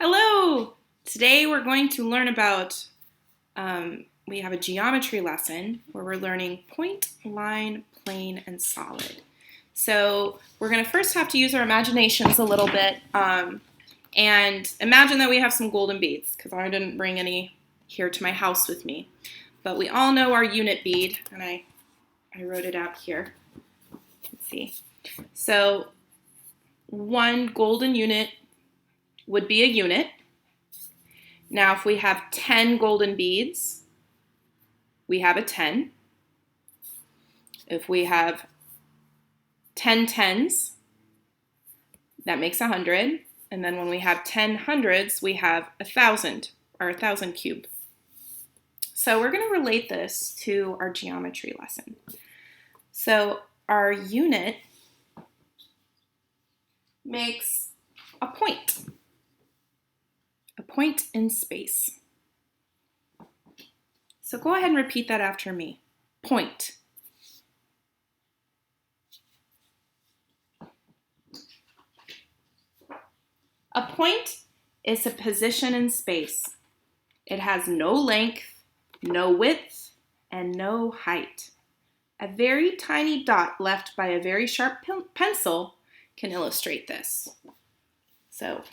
Hello! Today we're going to learn about, we have a geometry lesson where we're learning point, line, plane, and solid. So we're going to first have to use our imaginations a little bit and imagine that we have some golden beads because I didn't bring any here to my house with me. But we all know our unit bead, and I wrote it out here. Let's see. So one golden unit would be a unit. Now, if we have 10 golden beads, we have a 10. If we have 10 tens, that makes 100. And then when we have 10 hundreds, we have 1,000, or 1,000 cube. So we're going to relate this to our geometry lesson. So our unit makes a point in space. So go ahead and repeat that after me. Point. A point is a position in space. It has no length, no width, and no height. A very tiny dot left by a very sharp pencil can illustrate this. So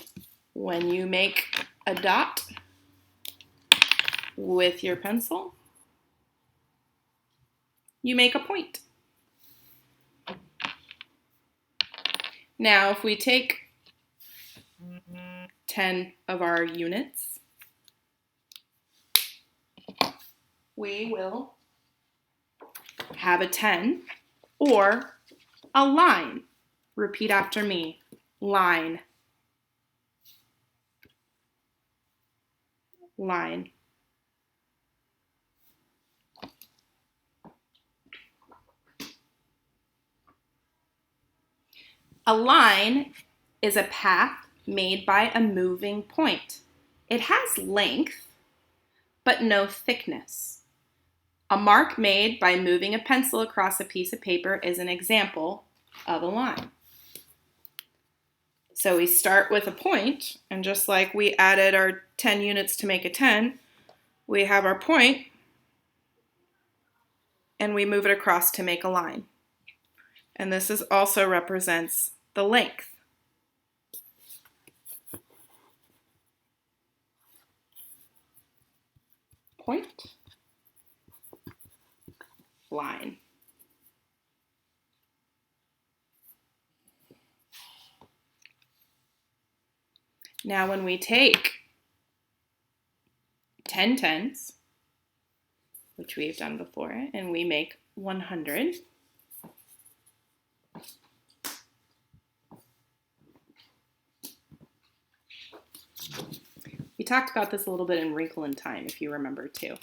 when you make a dot with your pencil, you make a point. Now, if we take 10 of our units, we will have a 10 or a line. Repeat after me. Line. Line. A line is a path made by a moving point. It has length, but no thickness. A mark made by moving a pencil across a piece of paper is an example of a line. So we start with a point, and just like we added our 10 units to make a 10, we have our point, and we move it across to make a line. And this also represents the length. Point, line. Now when we take 10 tens, which we've done before, and we make 100, we talked about this a little bit in Wrinkle in Time, if you remember too.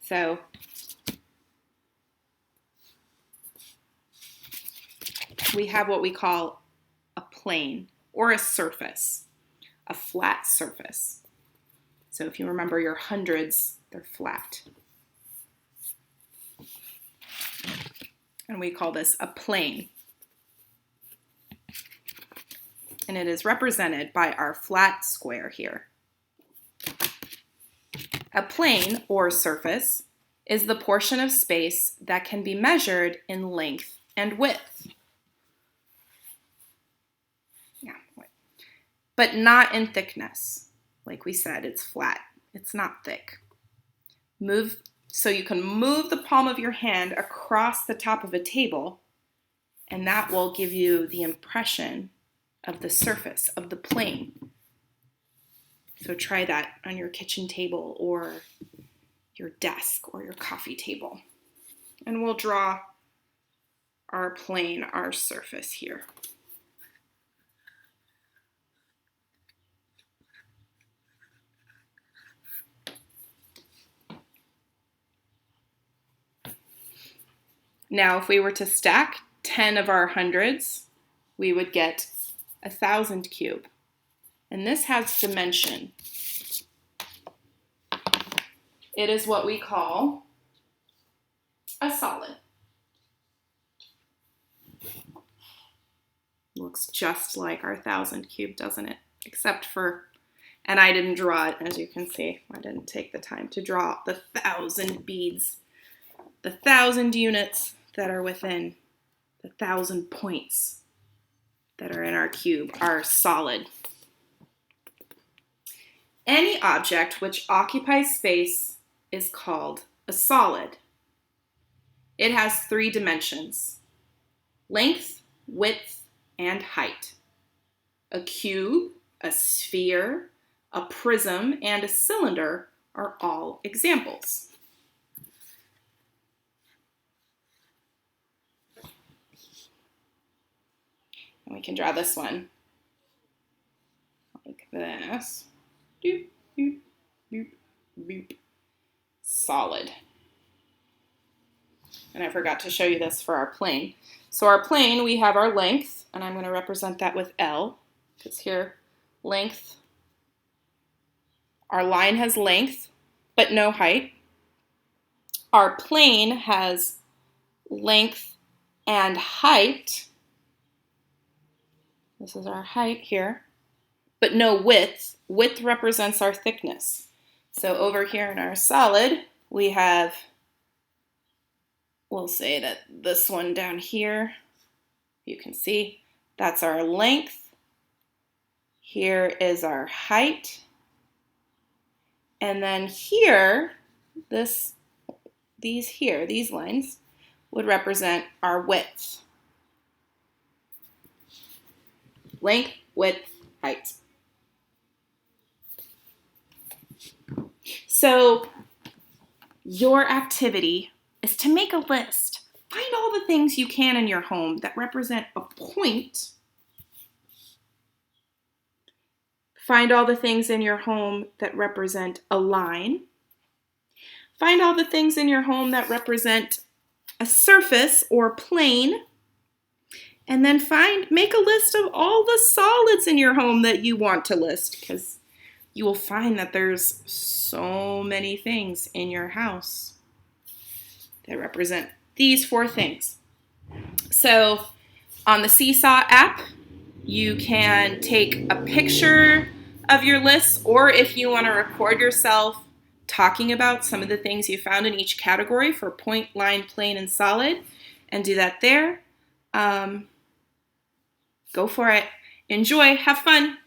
So we have what we call a plane or a surface, a flat surface. So if you remember your hundreds, they're flat. And we call this a plane. And it is represented by our flat square here. A plane or surface is the portion of space that can be measured in length and width. But not in thickness. Like we said, it's flat. It's not thick. So you can move the palm of your hand across the top of a table, and that will give you the impression of the surface of the plane. So try that on your kitchen table or your desk or your coffee table. And we'll draw our plane, our surface here. Now, if we were to stack 10 of our hundreds, we would get 1,000 cube. And this has dimension. It is what we call a solid. Looks just like our 1,000 cube, doesn't it? Except for, and I didn't draw it, as you can see. I didn't take the time to draw the 1,000 beads, the 1,000 units that are within the 1,000 points that are in our cube are solid. Any object which occupies space is called a solid. It has 3 dimensions: length, width, and height. A cube, a sphere, a prism, and a cylinder are all examples. And we can draw this one like this. Doop, doop, doop, doop. Solid. And I forgot to show you this for our plane. So our plane, we have our length, and I'm going to represent that with L, because here, length, our line has length, but no height. Our plane has length and height. This is our height here, but no width. Width represents our thickness. So over here in our solid, we have, we'll say that this one down here, you can see, that's our length. Here is our height. And then here, these lines would represent our width. Length, width, height. So your activity is to make a list. Find all the things you can in your home that represent a point. Find all the things in your home that represent a line. Find all the things in your home that represent a surface or plane. And then make a list of all the solids in your home that you want to list, because you will find that there's so many things in your house that represent these 4 things. So on the Seesaw app, you can take a picture of your list, or if you want to record yourself talking about some of the things you found in each category for point, line, plane, and solid, and do that there. Go for it. Enjoy. Have fun.